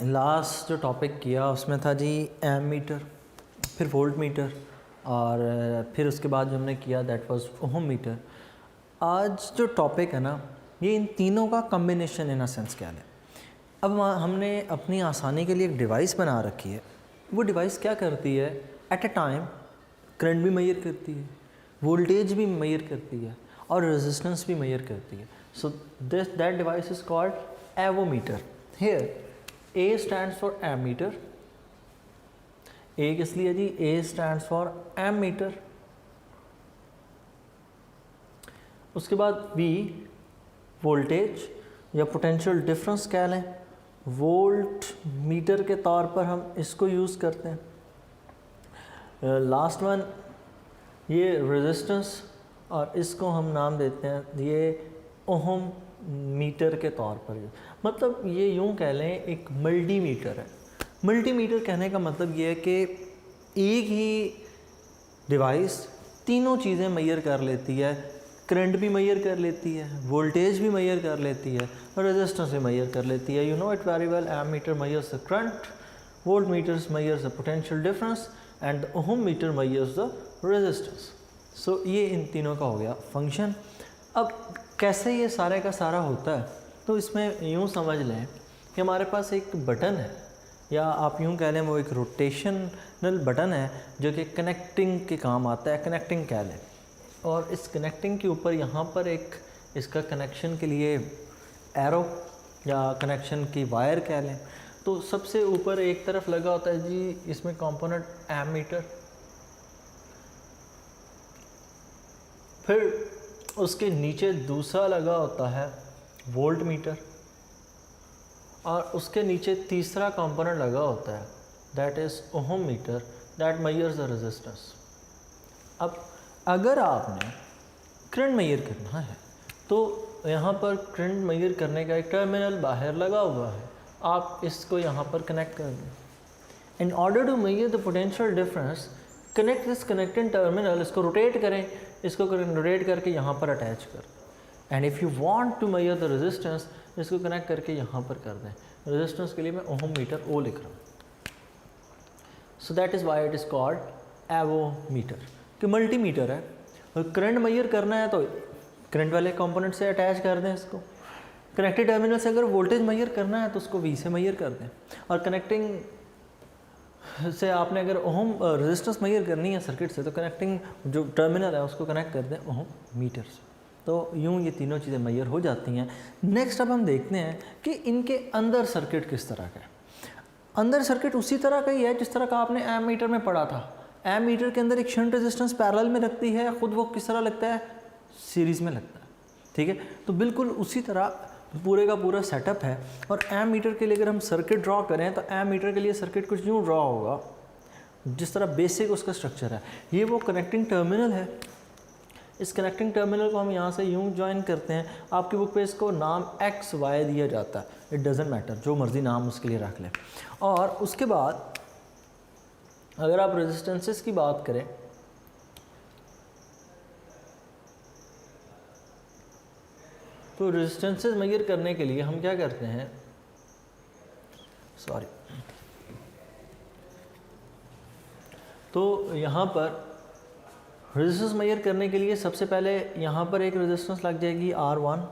Last जो topic किया उसमें था जी एम मीटर, फिर वोल्ट मीटर, और फिर उसके बाद जो हमने किया दैट वाज ओहम मीटर। आज जो टॉपिक है ना, ये इन तीनों का कम्बिनेशन इन अ सेंस क्या है। अब हमने अपनी आसानी के लिए एक डिवाइस बना रखी है। वो डिवाइस क्या करती है, एट ए टाइम करंट भी मेजर करती है, वोल्टेज भी मेजर करती है और रेजिस्टेंस भी मेजर करती है। So that device is called avometer. Here A stands for ammeter। A किस लिए जी, A stands for ammeter। उसके बाद V वोल्टेज या पोटेंशियल डिफरेंस कह लें, वोल्ट मीटर के तौर पर हम इसको यूज़ करते हैं। लास्ट वन ये रेजिस्टेंस, और इसको हम नाम देते हैं ये ओहम मीटर के तौर पर। मतलब ये यूँ कह लें एक मल्टीमीटर है। मल्टीमीटर कहने का मतलब ये है कि एक ही डिवाइस तीनों चीज़ें मेजर कर लेती है, करंट भी मेजर कर लेती है, वोल्टेज भी मेजर कर लेती है और रेजिस्टेंस भी मेजर कर लेती है। You know it very well, ammeter measures the current, voltmeters measures the potential difference and the ohmmeter measures the resistance. So ये इन तीनों का हो गया फंक्शन। अब कैसे ये सारे का सारा होता है, तो इसमें यूँ समझ लें कि हमारे पास एक बटन है, या आप यूँ कह लें वो एक रोटेशनल बटन है जो कि कनेक्टिंग के काम आता है, कनेक्टिंग कह लें। और इस कनेक्टिंग के ऊपर यहाँ पर एक इसका कनेक्शन के लिए एरो या कनेक्शन की वायर कह लें। तो सबसे ऊपर एक तरफ लगा होता है जी इसमें कंपोनेंट एमीटर, फिर उसके नीचे दूसरा लगा होता है वोल्ट मीटर, और उसके नीचे तीसरा कंपोनेंट लगा होता है that is ohm meter that measures the resistance. अब अगर आपने करंट मेजर करना है तो यहाँ पर करंट मेजर करने का एक टर्मिनल बाहर लगा हुआ है, आप इसको यहाँ पर कनेक्ट कर दें। In order to measure the potential difference connect this connecting terminal, इसको रोटेट करें, इसको रोटेट करके यहाँ पर अटैच कर। And if you want to measure the resistance, इसको कनेक्ट करके यहाँ पर कर दें। रेजिस्टेंस के लिए मैं ओहम मीटर ओ लिख रहा हूँ। So that is why it is called avometer, कि मल्टीमीटर है। और करंट मेजर करना है तो करंट वाले कंपोनेंट से अटैच कर दें इसको। कनेक्टेड टर्मिनल से अगर वोल्टेज मेजर करना है तो उसको वी से मेजर कर दें। और कनेक्टिंग से आपने अगर ओहम रेजिस्टेंस मेजर करनी है सर्किट से, तो कनेक्टिंग जो टर्मिनल है उसको कनेक्ट कर दें ओहम मीटर से। तो यूँ ये तीनों चीज़ें मेजर हो जाती हैं। नेक्स्ट अब हम देखते हैं कि इनके अंदर सर्किट किस तरह का है। अंदर सर्किट उसी तरह का ही है जिस तरह का आपने एम मीटर में पढ़ा था। एम मीटर के अंदर एक शंट रेजिस्टेंस पैरेलल में लगती है, ख़ुद वो किस तरह लगता है, सीरीज़ में लगता है। ठीक है, तो बिल्कुल उसी तरह पूरे का पूरा सेटअप है। और एम मीटर के लिए अगर हम सर्किट ड्रॉ करें तो एम मीटर के लिए सर्किट कुछ यूँ ड्रॉ होगा जिस तरह बेसिक उसका स्ट्रक्चर है। ये वो कनेक्टिंग टर्मिनल है। इस कनेक्टिंग टर्मिनल को हम यहाँ से यूँ ज्वाइन करते हैं। आपकी बुक पे इसको नाम एक्स वाई दिया जाता है, इट डजेंट मैटर, जो मर्ज़ी नाम उसके लिए रख लें। और उसके बाद अगर आप रेजिस्टेंसेस की बात करें तो रेजिस्टेंसेस मेजर करने के लिए हम क्या करते हैं, तो यहाँ पर रेजिस्टेंस मेजर करने के लिए सबसे पहले यहाँ पर एक रेजिस्टेंस लग जाएगी R1,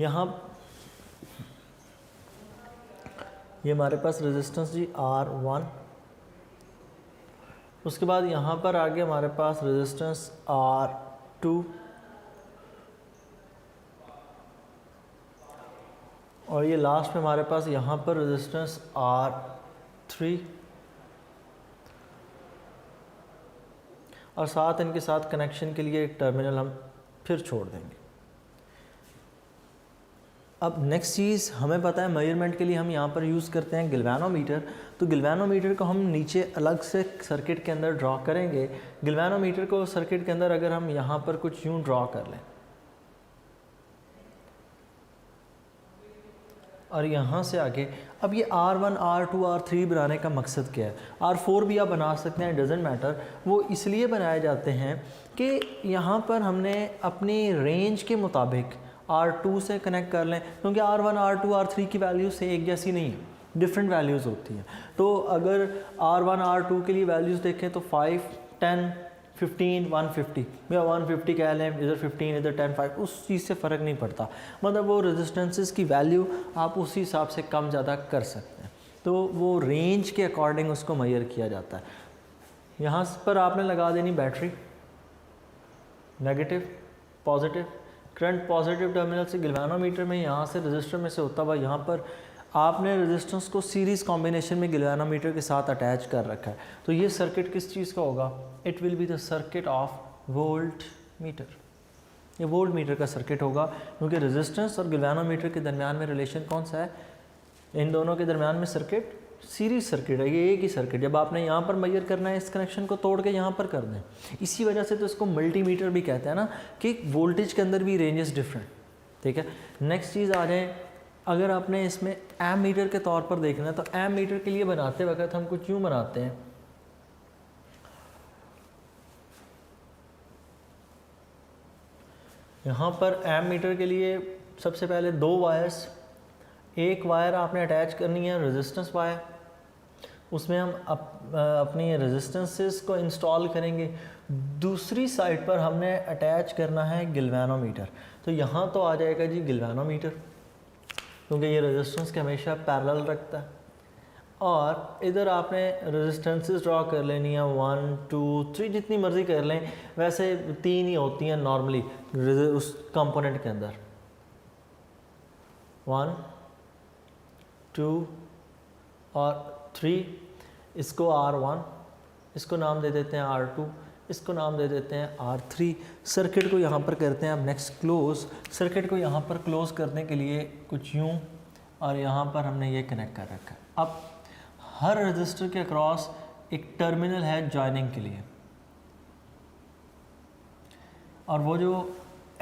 यहाँ ये हमारे पास रेजिस्टेंस जी R1। उसके बाद यहाँ पर आगे हमारे पास रेजिस्टेंस R2, और ये लास्ट में हमारे पास यहाँ पर रेजिस्टेंस R3, और साथ इनके साथ कनेक्शन के लिए एक टर्मिनल हम फिर छोड़ देंगे। अब नेक्स्ट चीज़ हमें पता है, मेजरमेंट के लिए हम यहाँ पर यूज़ करते हैं गिल्वेनोमीटर। तो गिल्वेनोमीटर को हम नीचे अलग से सर्किट के अंदर ड्रॉ करेंगे। गिल्वेनोमीटर को सर्किट के अंदर अगर हम यहाँ पर कुछ यूँ ड्रॉ कर लें और यहाँ से आगे, अब ये R1, R2, R3 बनाने का मकसद क्या है, R4 भी आप बना सकते हैं, डजेंट मैटर। वो इसलिए बनाए जाते हैं कि यहाँ पर हमने अपनी रेंज के मुताबिक R2 से कनेक्ट कर लें, क्योंकि R1, R2, R3 की वैल्यूज से एक जैसी नहीं है, डिफरेंट वैल्यूज़ होती हैं। तो अगर R1, R2 के लिए वैल्यूज़ देखें तो 5, 10, 15, 150 या 150 कह लें, इधर 15 इधर 10, 5, उस चीज़ से फ़र्क नहीं पड़ता। मतलब वो रेजिस्टेंसेस की वैल्यू आप उसी हिसाब से कम ज़्यादा कर सकते हैं, तो वो रेंज के अकॉर्डिंग उसको मेजर किया जाता है। यहाँ पर आपने लगा देनी battery, negative positive, current positive terminal से गैल्वेनोमीटर में यहाँ से रजिस्टर में से होता हुआ यहाँ पर आपने रेजिस्टेंस को सीरीज़ कॉम्बिनेशन में गैल्वेनोमीटर के साथ अटैच कर रखा है। तो ये सर्किट किस चीज़ का होगा? It will be the circuit of volt meter. ये वोल्ट मीटर का सर्किट होगा, क्योंकि रेजिस्टेंस और गैल्वेनोमीटर के दरमियान में रिलेशन कौन सा है? इन दोनों के दरमियान में सर्किट सीरीज सर्किट है, ये एक ही सर्किट। जब आपने यहाँ पर मेजर करना है, इस कनेक्शन को तोड़ के यहाँ पर कर दें। इसी वजह से तो इसको मल्टीमीटर भी कहते हैं ना, कि वोल्टेज के अंदर भी रेंजेस डिफरेंट। ठीक है, नेक्स्ट चीज़ आ जाए, अगर आपने इसमें एम मीटर के तौर पर देखना है तो एम मीटर के लिए बनाते वक्त हम कुछ यूँ बनाते हैं। यहाँ पर एम मीटर के लिए सबसे पहले 2 वायर्स, एक वायर आपने अटैच करनी है रेजिस्टेंस वायर, उसमें हम अपनी रेजिस्टेंसेस को इंस्टॉल करेंगे। दूसरी साइड पर हमने अटैच करना है गैल्वेनोमीटर। तो यहाँ तो आ जाएगा जी गैल्वेनोमीटर, क्योंकि ये रेजिस्टेंस के हमेशा पैरेलल रखता है। और इधर आपने रेजिस्टेंसेस ड्रॉ कर लेनी है, 1, 2, 3 जितनी मर्ज़ी कर लें, वैसे 3 ही होती हैं नॉर्मली उस कंपोनेंट के अंदर, 1, 2 और 3। इसको R1, इसको नाम दे देते हैं R2, इसको नाम दे देते हैं R3। सर्किट को यहाँ पर करते हैं अब नेक्स्ट क्लोज। सर्किट को यहाँ पर क्लोज करने के लिए कुछ यूँ, और यहाँ पर हमने ये कनेक्ट कर रखा है। अब हर रजिस्टर के अक्रॉस एक टर्मिनल है जॉइनिंग के लिए, और वो जो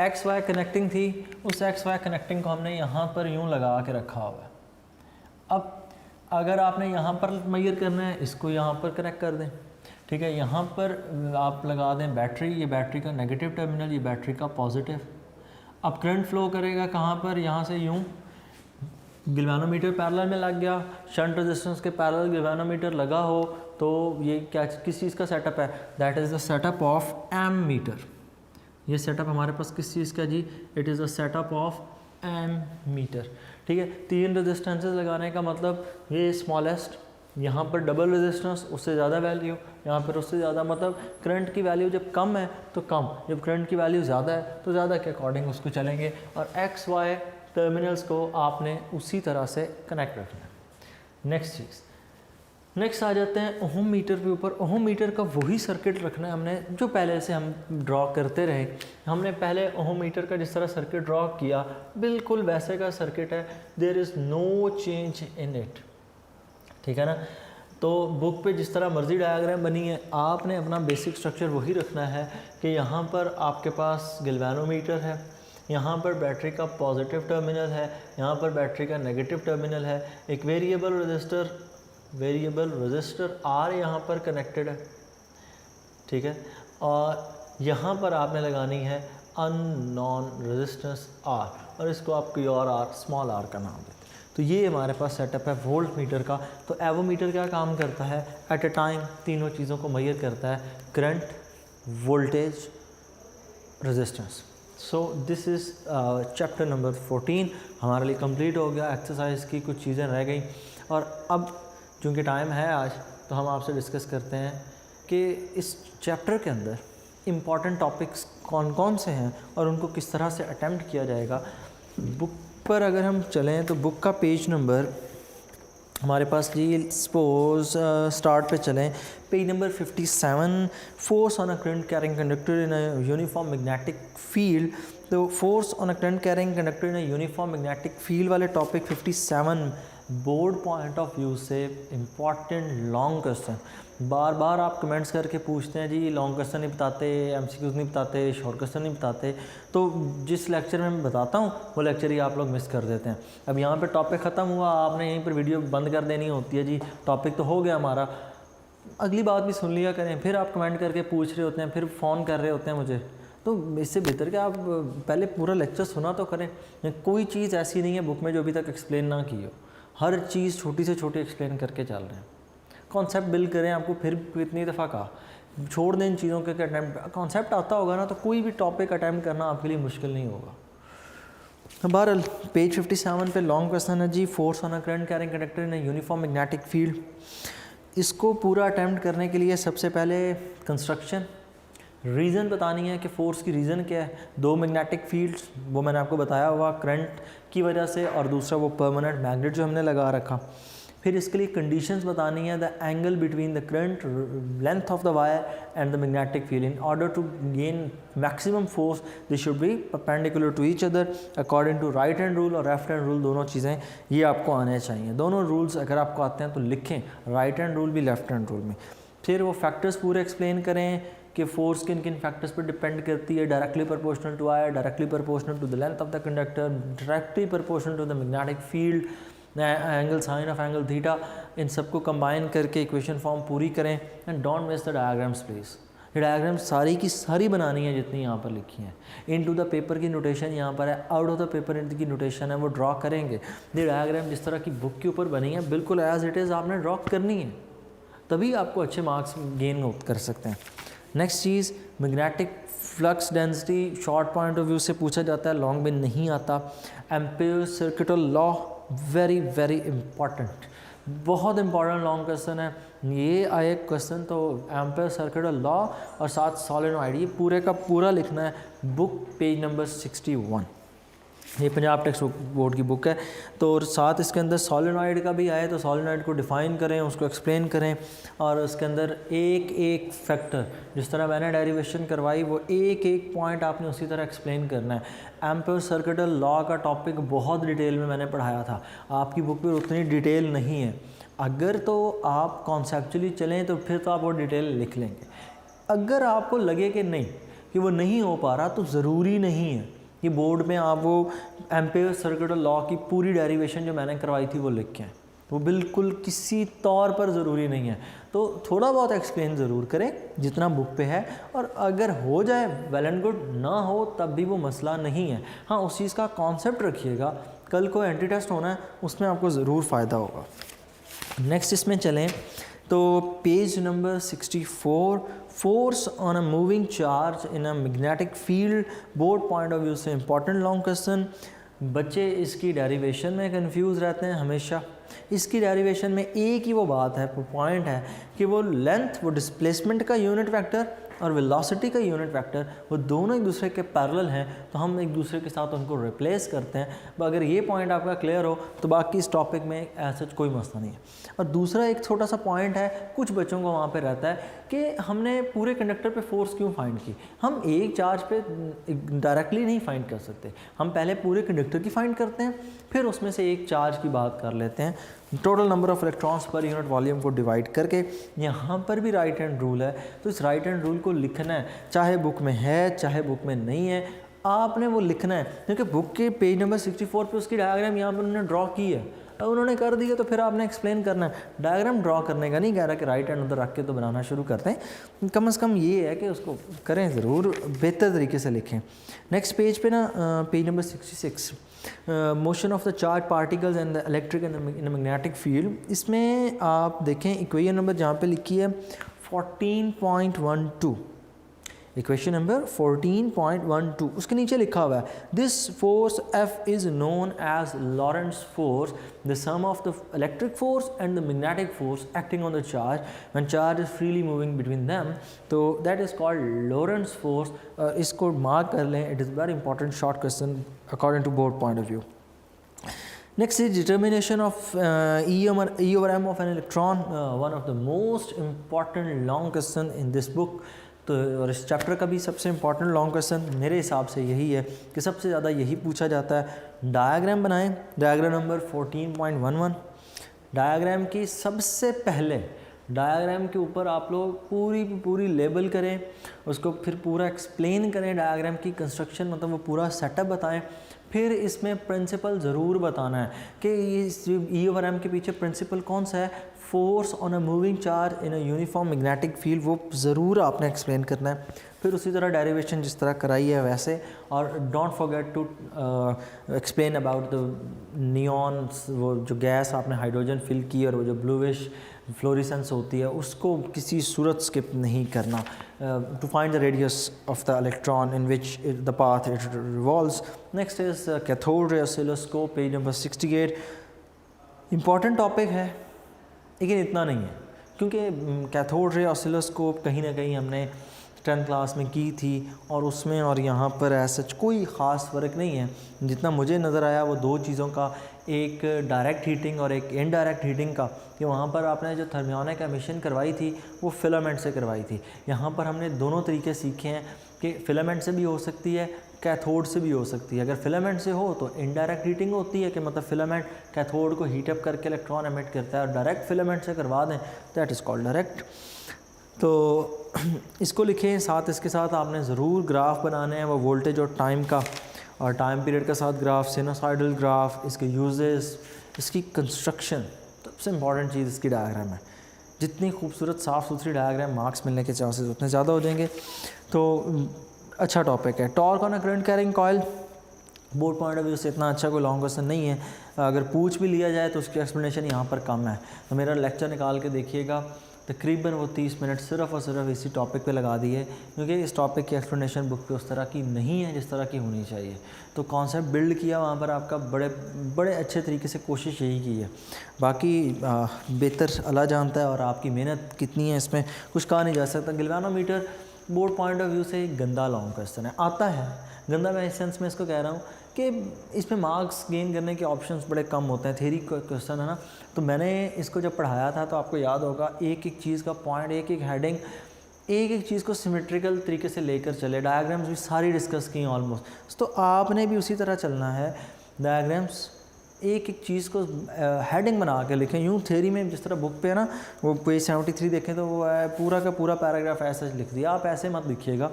XY कनेक्टिंग थी, उस XY कनेक्टिंग को हमने यहाँ पर यूँ लगा के रखा हुआ है। अब अगर आपने यहाँ पर मेजर करना है, इसको यहाँ पर कनेक्ट कर दें। ठीक है, यहाँ पर आप लगा दें बैटरी, ये बैटरी का नेगेटिव टर्मिनल, ये बैटरी का पॉजिटिव। अब करंट फ्लो करेगा कहाँ पर? यहाँ से यूँ, गैल्वेनोमीटर पैरेलल में लग गया, शंट रेजिस्टेंस के पैरेलल गैल्वेनोमीटर लगा हो, तो ये क्या किस चीज़ का सेटअप है? That is the setup of ammeter. ये सेटअप हमारे पास किस चीज़ का जी? It is the setup of ammeter. ठीक है, 3 रेजिस्टेंसेस लगाने का मतलब ये स्मॉलेस्ट, यहाँ पर डबल रेजिस्टेंस, उससे ज़्यादा वैल्यू, यहाँ पर उससे ज़्यादा। मतलब करंट की वैल्यू जब कम है तो कम, जब करंट की वैल्यू ज़्यादा है तो ज़्यादा के अकॉर्डिंग उसको चलेंगे। और XY टर्मिनल्स को आपने उसी तरह से कनेक्ट रखना है। नेक्स्ट चीज़, नेक्स्ट आ जाते हैं ओहम मीटर के ऊपर। ओहम मीटर का वही सर्किट रखना है हमने जो पहले से हम ड्रॉ करते रहे। हमने पहले ओहम मीटर का जिस तरह सर्किट ड्रॉ किया, बिल्कुल वैसे का सर्किट है। There is no change in it. ठीक है ना, तो बुक पे जिस तरह मर्जी डायग्राम बनी है, आपने अपना बेसिक स्ट्रक्चर वही रखना है कि यहाँ पर आपके पास गैल्वेनोमीटर है, यहाँ पर बैटरी का पॉजिटिव टर्मिनल है, यहाँ पर बैटरी का नेगेटिव टर्मिनल है, एक वेरिएबल रजिस्टर R यहाँ पर कनेक्टेड है। ठीक है, और यहाँ पर आपने लगानी है अननोन रेजिस्टेंस R, और इसको आप कोई और R, स्मॉल r का नाम देते हैं। तो ये हमारे पास सेटअप है वोल्ट मीटर का। तो एवोमीटर क्या काम करता है? एट ए टाइम तीनों चीज़ों को मेजर करता है, current, voltage, resistance. So this is chapter number 14 हमारे लिए कंप्लीट हो गया। एक्सरसाइज की कुछ चीज़ें रह गई, और अब चूँकि टाइम है आज, तो हम आपसे डिस्कस करते हैं कि इस चैप्टर के अंदर इम्पॉर्टेंट टॉपिक्स कौन कौन से हैं और उनको किस तरह से अटेम्प्ट किया जाएगा। बुक पर अगर हम चलें तो बुक का पेज नंबर हमारे पास जी, सपोज स्टार्ट पे चलें, page number 57, force on a current carrying conductor in a uniform magnetic field. तो force on a current carrying conductor in a uniform magnetic field वाले topic 57 board point of view से important long question. बार बार आप comments करके पूछते हैं जी long question नहीं बताते, MCQs नहीं बताते, शॉर्ट क्वेश्चन नहीं बताते। तो जिस लेक्चर में मैं बताता हूँ वो लेक्चर ही आप लोग मिस कर देते हैं। अब यहाँ पे टॉपिक ख़त्म हुआ, आपने यहीं पर वीडियो बंद कर देनी होती है जी, टॉपिक तो हो गया हमारा, अगली बात भी सुन लिया करें। फिर आप कमेंट करके पूछ रहे होते हैं, फिर फ़ोन कर रहे होते हैं मुझे, तो इससे बेहतर कि आप पहले पूरा लेक्चर सुना तो करें। कोई चीज़ ऐसी नहीं है बुक में जो अभी तक एक्सप्लेन ना की हो, हर चीज़ छोटी से छोटी एक्सप्लेन करके चल रहे हैं। कॉन्सेप्ट बिल्ड करें, आपको फिर कितनी दफ़ा कहा, छोड़ दें इन चीज़ों के अटैम्प्ट, कॉन्सेप्ट आता होगा ना तो कोई भी टॉपिक अटैम्प्ट करना आपके लिए मुश्किल नहीं होगा। बहरहाल पेज 57 पे लॉन्ग क्वेश्चन है जी, force on a current carrying conductor in a uniform magnetic field. इसको पूरा अटैम्प्ट करने के लिए सबसे पहले कंस्ट्रक्शन, रीज़न बतानी है कि फ़ोर्स की रीज़न क्या है। दो मैग्नेटिक फील्ड्स वो मैंने आपको बताया हुआ करंट की वजह से, और दूसरा वो परमानेंट मैग्नेट जो हमने लगा रखा। फिर इसके लिए कंडीशंस बतानी है, the angle between the current, length of the wire and the magnetic field. In order to gain maximum force they should be perpendicular to each other according to right hand rule और left hand rule. दोनों चीज़ें ये आपको आने चाहिए। दोनों rules अगर आपको आते हैं तो लिखें, राइट हैंड रूल भी लेफ्ट हैंड रूल में। फिर वो फैक्टर्स पूरे एक्सप्लेन करें कि फोर्स किन किन फैक्टर्स पर डिपेंड करती है। Directly proportional to wire, directly proportional to the length of the conductor, directly proportional to the magnetic field, angle sine of angle theta, इन सबको कंबाइन करके इक्वेशन फॉर्म पूरी करें। And don't miss the diagrams please. ये diagrams सारी की सारी बनानी है जितनी यहाँ पर लिखी हैं। इनटू द पेपर की नोटेशन यहाँ पर है, आउट ऑफ द पेपर की नोटेशन है वो ड्रॉ करेंगे। ये डायग्राम जिस तरह की बुक के ऊपर बनी है बिल्कुल एज इट इज़ आपने ड्रॉ करनी है, तभी आपको अच्छे मार्क्स गेन कर सकते हैं। Next cheese magnetic flux density, short point of view से पूछा जाता है, लॉन्ग में नहीं आता। Ampere circuital law, very very important, बहुत इंपॉर्टेंट लॉन्ग क्वेश्चन है ये। आए क्वेश्चन तो एम्पेयर सर्किटल लॉ और साथ सोलेनॉइड, ये पूरे का पूरा लिखना है। बुक पेज नंबर 61, ये पंजाब टेक्स्ट बोर्ड की बुक है। तो और साथ इसके अंदर सोलेनॉइड का भी आया, तो सोलेनॉइड को डिफ़ाइन करें, उसको एक्सप्लेन करें, और उसके अंदर एक एक फैक्टर जिस तरह मैंने डेरिवेशन करवाई वो एक एक पॉइंट आपने उसी तरह एक्सप्लेन करना है। एम्पेयर सर्किटल लॉ का टॉपिक बहुत डिटेल में मैंने पढ़ाया था, आपकी बुक में उतनी डिटेल नहीं है। अगर तो आप कॉन्सेप्चुअली चलें तो फिर तो आप वो डिटेल लिख लेंगे। अगर आपको लगे कि नहीं कि वो नहीं हो पा रहा तो ज़रूरी नहीं है कि बोर्ड में आप वो एम्पेयर सर्किटल लॉ की पूरी डेरिवेशन जो मैंने करवाई थी वो लिख के आएँ, वो बिल्कुल किसी तौर पर ज़रूरी नहीं है। तो थोड़ा बहुत एक्सप्लेन ज़रूर करें जितना बुक पे है, और अगर हो जाए वेल एंड गुड, ना हो तब भी वो मसला नहीं है। हाँ, उस चीज़ का कॉन्सेप्ट रखिएगा, कल को एंटी टेस्ट होना है उसमें आपको ज़रूर फ़ायदा होगा। नेक्स्ट इसमें चलें तो page number 64, force on a moving charge in a magnetic field, board point of view से इंपॉर्टेंट लॉन्ग क्वेश्चन। बच्चे इसकी डेरिवेशन में कंफ्यूज रहते हैं हमेशा। इसकी डेरिवेशन में एक ही वो बात है, पॉइंट है कि वो लेंथ, वो डिस्प्लेसमेंट का यूनिट वेक्टर और वेलोसिटी का यूनिट वेक्टर, वो दोनों एक दूसरे के पैरेलल हैं, तो हम एक दूसरे के साथ उनको रिप्लेस करते हैं। अगर ये पॉइंट आपका क्लियर हो तो बाकी इस टॉपिक में ऐसा कोई मसला नहीं है। और दूसरा एक छोटा सा पॉइंट है, कुछ बच्चों को वहाँ पे रहता है कि हमने पूरे कंडक्टर पे फोर्स क्यों फाइंड की। हम एक चार्ज पे डायरेक्टली नहीं फाइंड कर सकते, हम पहले पूरे कंडक्टर की फाइंड करते हैं, फिर उसमें से एक चार्ज की बात कर लेते हैं, total number of electrons per unit volume को डिवाइड करके। यहाँ पर भी राइट हैंड रूल है, तो इस राइट हैंड रूल को लिखना है, चाहे बुक में है चाहे बुक में नहीं है, आपने वो लिखना है। क्योंकि बुक के पेज नंबर 64 पे उसकी डायग्राम यहाँ पर उन्होंने ड्रॉ की है, अब उन्होंने कर दी है तो फिर आपने एक्सप्लेन करना है। डायग्राम ड्रॉ करने का नहीं कह रहा कि राइट हैंड उधर रख के तो बनाना शुरू करते हैं, कम से कम ये है कि उसको करें ज़रूर, बेहतर तरीके से लिखें। नेक्स्ट पेज पे ना page number 66, motion of the charge particles and the electric and in magnetic field, इसमें आप देखें इक्वेशन नंबर जहाँ पे लिखी है 14.12, इक्वेशन नंबर 14.12, उसके नीचे लिखा हुआ है this force F is known as Lorentz force, the sum of the electric force and the magnetic force acting on the charge when charge is freely moving between them, तो that is called Lorentz force. इसको mark कर लें, it is very important short question according to board point of view. Next is determination of E over M of an electron, one of the most important long question in this book। तो और इस chapter का भी सबसे important long question मेरे हिसाब से यही है कि सबसे ज़्यादा यही पूछा जाता है। डायग्राम बनाएं, डायग्राम नंबर 14.11, डायग्राम की सबसे पहले डायग्राम के ऊपर आप लोग पूरी लेबल करें, उसको फिर पूरा एक्सप्लेन करें, डायग्राम की कंस्ट्रक्शन मतलब वो पूरा सेटअप बताएं, फिर इसमें प्रिंसिपल ज़रूर बताना है कि ये ई ओवर एम के पीछे प्रिंसिपल कौन सा है, force on a moving charge in a uniform magnetic field, वो ज़रूर आपने एक्सप्लेन करना है। फिर उसी तरह डेरिवेशन जिस तरह कराई है वैसे, और don't forget to explain about the neons, वो जो गैस आपने हाइड्रोजन फिल की और वो जो ब्लूइश फ्लोरिसेंस होती है उसको किसी सूरत स्किप नहीं करना। To find the radius of the electron in which the path it revolves. Next is cathode ray oscilloscope, page number 68। Important topic है लेकिन इतना नहीं है, क्योंकि कैथोड रे ऑसिलोस्कोप कहीं ना कहीं हमने 10th क्लास में की थी और उसमें और यहाँ पर ऐसा कोई ख़ास फ़र्क नहीं है। जितना मुझे नज़र आया वो दो चीज़ों का, एक डायरेक्ट हीटिंग और एक इनडायरेक्ट हीटिंग का, कि वहाँ पर आपने जो थर्मियोनिक एमिशन करवाई थी वो फिलामेंट से करवाई थी। यहाँ पर हमने दोनों तरीके सीखे हैं कि फिलामेंट से भी हो सकती है, कैथोड से भी हो सकती है। अगर फिलामेंट से हो तो इनडायरेक्ट हीटिंग होती है कि मतलब फिलामेंट कैथोड को हीटअप करके इलेक्ट्रॉन एमिट करता है, और डायरेक्ट फिलामेंट से करवा दें दैट इज़ कॉल्ड डायरेक्ट। तो इसको लिखें, साथ इसके साथ आपने ज़रूर ग्राफ बनाने हैं, वो वोल्टेज और टाइम का, और टाइम पीरियड के साथ ग्राफ, सिनोसाइडल ग्राफ, इसके यूजेस, इसकी कंस्ट्रक्शन। सबसे इम्पॉर्टेंट चीज़ इसकी डायग्राम है। जितनी खूबसूरत साफ़ सुथरी डायग्राम, मार्क्स मिलने के चांसेस उतने ज़्यादा हो जाएंगे। तो अच्छा टॉपिक है। Torque on a current carrying coil, board point of view से इतना अच्छा कोई लॉन्ग क्वेश्चन नहीं है। अगर पूछ भी लिया जाए तो उसकी एक्सप्लेनेशन यहाँ पर कम है। तो मेरा लेक्चर निकाल के देखिएगा, तकरीबन वो 30 मिनट सिर्फ़ और सिर्फ इसी टॉपिक पे लगा दिए, क्योंकि इस टॉपिक की एक्सप्लेनेशन बुक पे उस तरह की नहीं है जिस तरह की होनी चाहिए। तो कॉन्सेप्ट बिल्ड किया वहाँ पर आपका बड़े अच्छे तरीके से, कोशिश यही की है। बाकी बेहतर अल्लाह जानता है, और आपकी मेहनत कितनी है इसमें कुछ कहा नहीं जा सकता। Galvanometer board point of view से एक गंदा लॉन्ग क्वेश्चन है, आता है गंदा, मैं इस सेंस में इसको कह रहा हूँ कि इसमें मार्क्स गेन करने के ऑप्शंस बड़े कम होते हैं। थ्योरी क्वेश्चन है ना, तो मैंने इसको जब पढ़ाया था तो आपको याद होगा, एक एक चीज़ का पॉइंट, एक एक हेडिंग, एक एक चीज़ को सिमेट्रिकल तरीके से लेकर चले। डायग्राम्स भी सारी डिस्कस की ऑलमोस्ट, तो आपने भी उसी तरह चलना है। डायग्राम्स एक एक चीज़ को हेडिंग बना के लिखें। यूँ थ्योरी में जिस तरह बुक पे है ना, वो पेज 73 देखें तो वो है पूरा का पूरा पैराग्राफ ऐसा लिख दिया। आप ऐसे मत लिखिएगा,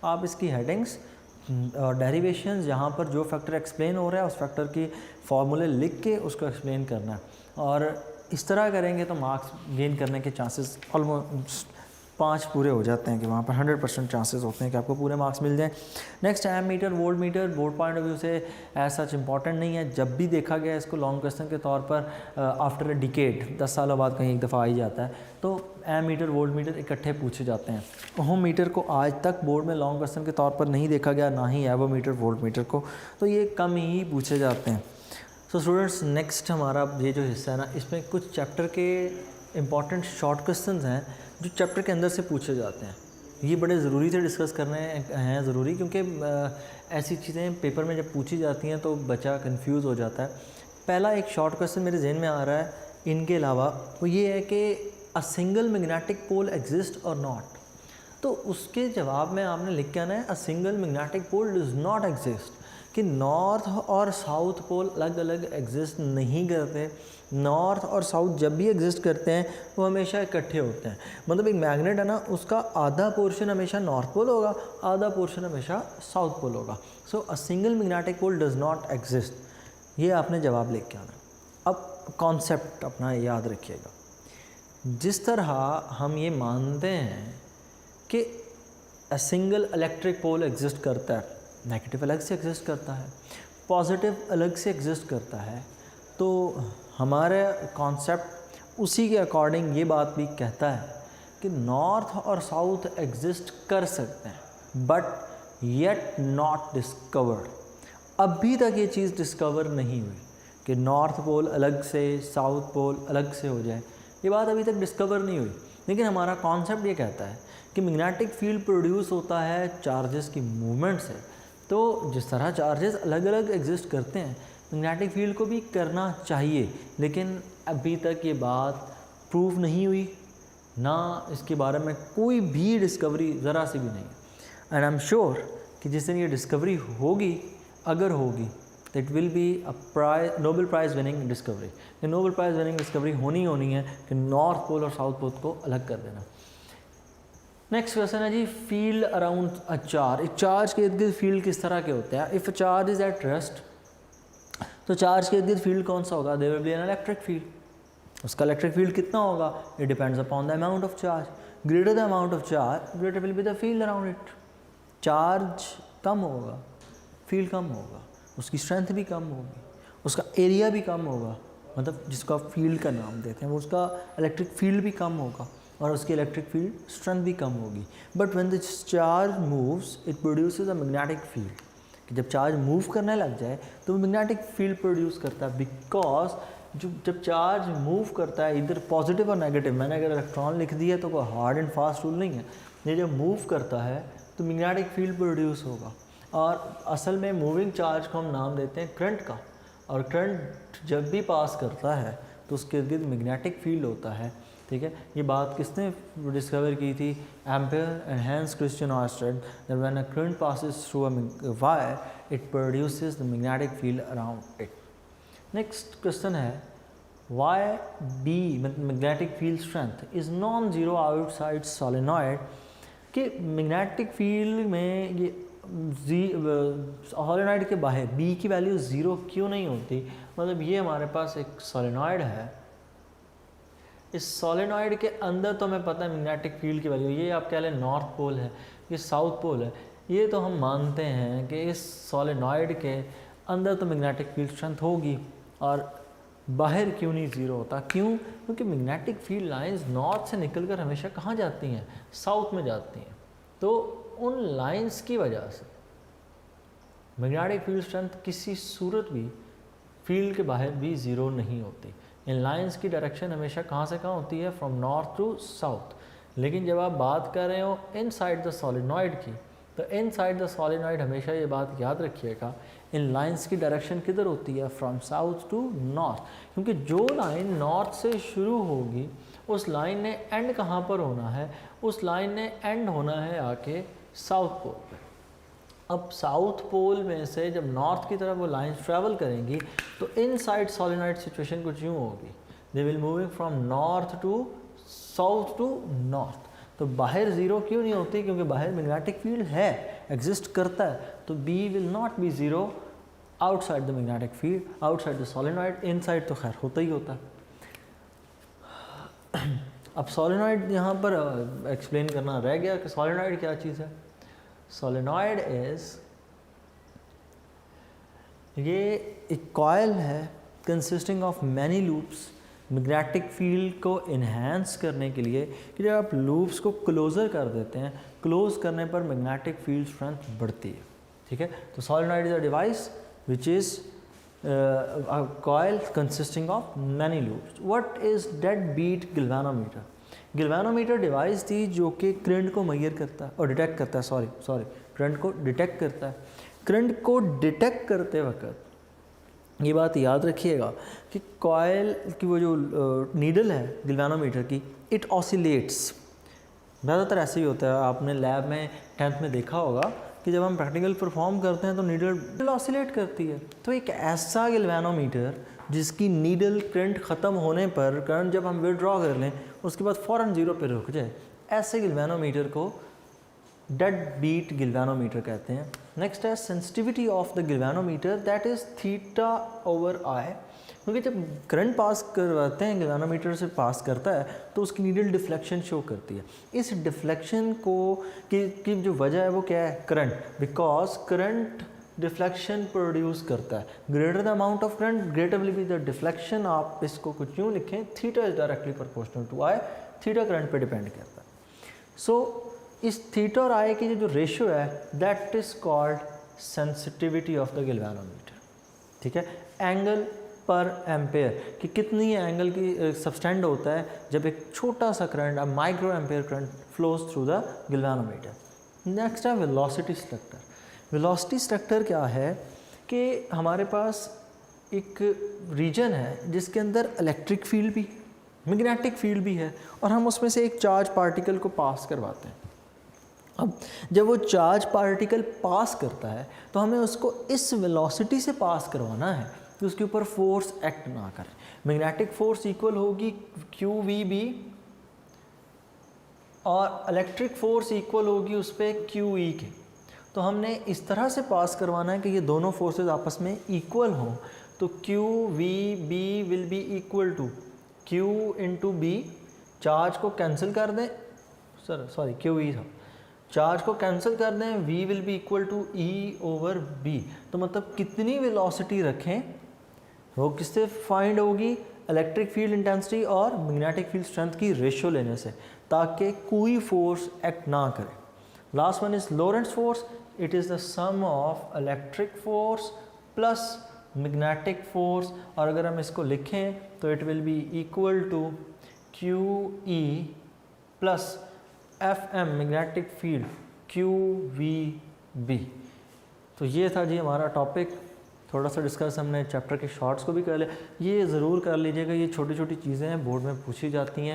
आप इसकी हेडिंग्स और डेरिवेशंस, जहाँ पर जो फैक्टर एक्सप्लेन हो रहा है उस फैक्टर की फार्मूले लिख के उसको एक्सप्लेन करना है, और इस तरह करेंगे तो मार्क्स गेन करने के चांसेस ऑलमोस्ट 5 पूरे हो जाते हैं, कि वहाँ पर 100% चांसेस होते हैं कि आपको पूरे मार्क्स मिल जाएं। Next ammeter, voltmeter, board point of view से एज सच इंपॉर्टेंट नहीं है। जब भी देखा गया इसको लॉन्ग क्वेश्चन के तौर पर आफ्टर अ डिकेड, 10 सालों बाद कहीं एक दफ़ा आ ही जाता है, तो एम मीटर वोल्ट मीटर इकट्ठे पूछे जाते हैं। ओहम मीटर को आज तक बोर्ड में लॉन्ग क्वेश्चन के तौर पर नहीं देखा गया, ना ही एवो मीटर वोल्ट मीटर को, तो ये कम ही पूछे जाते हैं। सो स्टूडेंट्स, नेक्स्ट हमारा ये जो हिस्सा है ना, इसमें कुछ चैप्टर के इम्पॉर्टेंट शॉर्ट क्वेश्चंस हैं जो चैप्टर के अंदर से पूछे जाते हैं। ये बड़े ज़रूरी से डिस्कस करने हैं ज़रूरी, क्योंकि ऐसी चीज़ें पेपर में जब पूछी जाती हैं तो बच्चा कंफ्यूज हो जाता है। पहला एक शॉर्ट क्वेश्चन मेरे जहन में आ रहा है इनके अलावा, वो ये है कि a single magnetic pole exist और नॉट। तो उसके जवाब में आपने लिख के आना है a single magnetic pole does not exist, कि नॉर्थ और साउथ पोल अलग अलग एग्जिस्ट नहीं करते। नॉर्थ और साउथ जब भी एग्जिस्ट करते हैं वो हमेशा इकट्ठे होते हैं। मतलब एक मैग्नेट है ना, उसका आधा पोर्शन हमेशा नॉर्थ पोल होगा, आधा पोर्शन हमेशा साउथ पोल होगा। So a single magnetic pole does not exist, ये आपने जवाब लिख के आना। अब कॉन्सेप्ट अपना याद रखिएगा, जिस तरह हम ये मानते हैं कि a single electric pole exist करता है, नेगेटिव अलग से एग्जिस्ट करता है, पॉजिटिव अलग से एग्जिस्ट करता है, तो हमारा कॉन्सेप्ट उसी के अकॉर्डिंग ये बात भी कहता है कि नॉर्थ और साउथ एग्जिस्ट कर सकते हैं, बट येट नॉट डिस्कवर्ड। अभी तक ये चीज़ डिस्कवर नहीं हुई कि नॉर्थ पोल अलग से, साउथ पोल अलग से हो जाए, ये बात अभी तक डिस्कवर नहीं हुई। लेकिन हमारा कॉन्सेप्ट ये कहता है कि मैग्नेटिक फील्ड प्रोड्यूस होता है चार्जेस की मूवमेंट से। तो जिस तरह चार्जेस अलग अलग एग्जिस्ट करते हैं, मैग्नेटिक फील्ड को भी करना चाहिए, लेकिन अभी तक ये बात प्रूव नहीं हुई, ना इसके बारे में कोई भी डिस्कवरी ज़रा सी भी नहीं। एंड आई एम श्योर कि जिस दिन ये डिस्कवरी होगी, अगर होगी, तो it will be a prize, Nobel prize winning discovery. ये नोबेल प्राइज़ विनिंग डिस्कवरी होनी है कि नॉर्थ पोल और साउथ पोल को अलग कर देना। नेक्स्ट क्वेश्चन है जी, फील्ड अराउंड अ चार्ज। एक चार्ज के इर्द गिर्द फील्ड किस तरह के होते हैं? If a charge is at rest, तो चार्ज के इर्द गिर्द फील्ड कौन सा होगा? There will be an electric field. उसका इलेक्ट्रिक फील्ड कितना होगा, it depends upon the amount of charge, greater the amount of charge greater will be the field around it. Charge कम होगा, फील्ड कम होगा, उसकी स्ट्रेंथ भी कम होगी, उसका एरिया भी कम होगा, मतलब जिसको आप फील्ड का नाम देते हैं, वो उसका इलेक्ट्रिक फील्ड भी कम होगा और उसकी इलेक्ट्रिक फील्ड स्ट्रेंथ भी कम होगी। But when the charge moves it produces a magnetic field, कि जब चार्ज मूव करने लग जाए तो वो मैग्नेटिक फील्ड प्रोड्यूस करता है, बिकॉज जब चार्ज मूव करता है इधर पॉजिटिव और नेगेटिव, मैंने अगर इलेक्ट्रॉन लिख दिया तो कोई हार्ड एंड फास्ट रूल नहीं है, ये जब मूव करता है तो मैग्नेटिक फील्ड प्रोड्यूस होगा। और असल में मूविंग चार्ज को हम नाम देते हैं करंट का, और करंट जब भी पास करता है तो उसके इर्द गिर्द मैग्नेटिक फील्ड होता है। ठीक है, ये बात किसने डिस्कवर की थी, Ampere and Hans Christian Oersted, that when a current passes through a wire it produces the magnetic field around it. Next question है why B magnetic field strength is non zero outside solenoid, कि magnetic field में ये solenoid के बाहर B की value zero क्यों नहीं होती। मतलब ये हमारे पास एक सोलेनॉइड है, इस सोलेनॉइड के अंदर तो हमें पता है मैग्नेटिक फील्ड की वैल्यू, ये आप कह लें नॉर्थ पोल है, ये साउथ पोल है, ये तो हम मानते हैं कि इस सोलेनॉइड के अंदर तो मैग्नेटिक फील्ड स्ट्रेंथ होगी, और बाहर क्यों नहीं ज़ीरो होता, क्यों, क्योंकि मैग्नेटिक फील्ड लाइंस नॉर्थ से निकलकर हमेशा कहाँ जाती हैं, साउथ में जाती हैं। तो उन लाइंस की वजह से मैग्नेटिक फील्ड स्ट्रेंथ किसी सूरत भी फील्ड के बाहर भी ज़ीरो नहीं होती। इन लाइंस की डायरेक्शन हमेशा कहाँ से कहाँ होती है, फ्रॉम नॉर्थ टू साउथ। लेकिन जब आप बात कर रहे हो इनसाइड द सॉलिनॉइड की, तो इनसाइड द सॉलिनॉइड हमेशा ये बात याद रखिएगा, इन लाइंस की डायरेक्शन किधर होती है, फ्रॉम साउथ टू नॉर्थ, क्योंकि जो लाइन नॉर्थ से शुरू होगी उस लाइन ने एंड कहाँ पर होना है, उस लाइन ने एंड होना है आके साउथ पोल पे। अब साउथ पोल में से जब नॉर्थ की तरफ वो लाइंस ट्रैवल करेंगी तो इनसाइड सॉलिनॉइड सिचुएशन कुछ यूँ होगी, they will moving from north to south to north. तो बाहर ज़ीरो क्यों नहीं होती, क्योंकि बाहर मैग्नेटिक फील्ड है, एग्जिस्ट करता है, तो B will not be zero outside the magnetic field, outside the solenoid, inside तो खैर होता ही होता है। अब सॉलिनॉइड यहाँ पर एक्सप्लेन करना रह गया कि सॉलिनॉइड क्या चीज़ है। सॉलिनॉइड इज़, ये एक कॉइल है consisting of many loops, magnetic field को इन्हेंस करने के लिए, कि जब आप लूप्स को क्लोज़र कर देते हैं, क्लोज करने पर मैग्नेटिक फील्ड स्ट्रेंथ बढ़ती है। ठीक है, तो solenoid is a device which is a coil consisting of many loops. What is deadbeat galvanometer? galvanometer device थी जो कि करंट को मेजर करता है और डिटेक्ट करता है, सॉरी करंट को डिटेक्ट करता है। करंट को डिटेक्ट करते वक्त ये बात याद रखिएगा कि कॉइल की वो जो नीडल है galvanometer की, इट ऑसिलेट्स। ज़्यादातर ऐसे ही होता है, आपने लैब में 10th में देखा होगा कि जब हम प्रैक्टिकल परफॉर्म करते हैं तो नीडल ऑसिलेट करती है। तो एक ऐसा गैल्वेनोमीटर जिसकी नीडल करंट ख़त्म होने पर, करंट जब हम विड्रॉ कर लें उसके बाद फ़ौरन ज़ीरो पे रुक जाए, ऐसे गैल्वेनोमीटर को डेड बीट गैल्वेनोमीटर कहते हैं। नेक्स्ट है sensitivity of the galvanometer, that is theta over आई, क्योंकि जब करंट पास करवाते हैं गैल्वेनोमीटर से पास करता है तो उसकी नीडल डिफ्लेक्शन शो करती है। इस डिफ्लेक्शन को की जो वजह है वो क्या है, current, because current deflection produce करता है। Greater the amount of current greater will be the deflection. आप इसको कुछ यूँ लिखें, theta is directly proportional to I, theta current पे डिपेंड करता है। सो इस थीटा और आई की जो रेशियो है that is called sensitivity of the galvanometer. ठीक है, एंगल पर एम्पेयर कि कितनी एंगल की सबस्टेंड होता है जब एक छोटा सा current, micro ampere current flows through the galvanometer. Next है वेलोसिटी स्ट्रक्चर। वेलोसिटी स्ट्रक्चर क्या है कि हमारे पास एक रीजन है जिसके अंदर इलेक्ट्रिक फील्ड भी, मैग्नेटिक फील्ड भी है, और हम उसमें से एक चार्ज पार्टिकल को पास करवाते हैं। अब जब वो चार्ज पार्टिकल पास करता है तो हमें उसको इस वेलोसिटी से पास करवाना है कि उसके ऊपर फोर्स एक्ट ना करे। मैग्नेटिक फोर्स इक्वल होगी क्यू वी बी, और इलेक्ट्रिक फोर्स इक्वल होगी उस पर क्यू ई के। तो हमने इस तरह से पास करवाना है कि ये दोनों फोर्सेस आपस में इक्वल हों। तो Q V B will be equal to Q into B, charge को कैंसिल कर दें, सॉरी क्यू ई था, चार्ज को कैंसिल कर दें, V will be equal to E over B। तो मतलब कितनी वेलोसिटी रखें वो किससे फाइंड होगी, इलेक्ट्रिक फील्ड इंटेंसिटी और मैग्नेटिक फील्ड स्ट्रेंथ की रेशियो लेने से, ताकि कोई फोर्स एक्ट ना करे। Last one is Lorentz force, it is the sum of electric force plus magnetic force, और अगर हम इसको लिखें तो it will be equal to Q E plus F M magnetic field Q V B. तो ये था जी हमारा टॉपिक, थोड़ा सा डिस्कस हमने चैप्टर के शॉर्ट्स को भी कर लिया। ये ज़रूर कर लीजिएगा, ये छोटी छोटी चीज़ें हैं, बोर्ड में पूछी जाती हैं,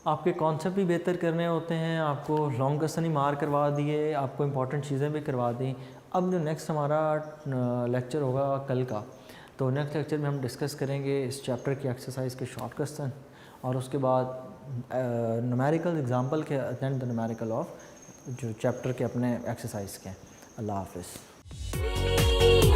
आपके कॉन्सेप्ट भी बेहतर करने होते हैं, आपको लॉन्ग क्वेश्चन ही मार करवा दिए, आपको इंपॉर्टेंट चीज़ें भी करवा दी। अब जो नेक्स्ट हमारा लेक्चर होगा कल का, तो नेक्स्ट लेक्चर में हम डिस्कस करेंगे इस चैप्टर की एक्सरसाइज के शॉर्ट क्वेश्चन, और उसके बाद न्यूमेरिकल एग्जांपल के अटेंड द न्यूमेरिकल ऑफ जो चैप्टर के अपने एक्सरसाइज के हैं। अल्लाह हाफ़िज़।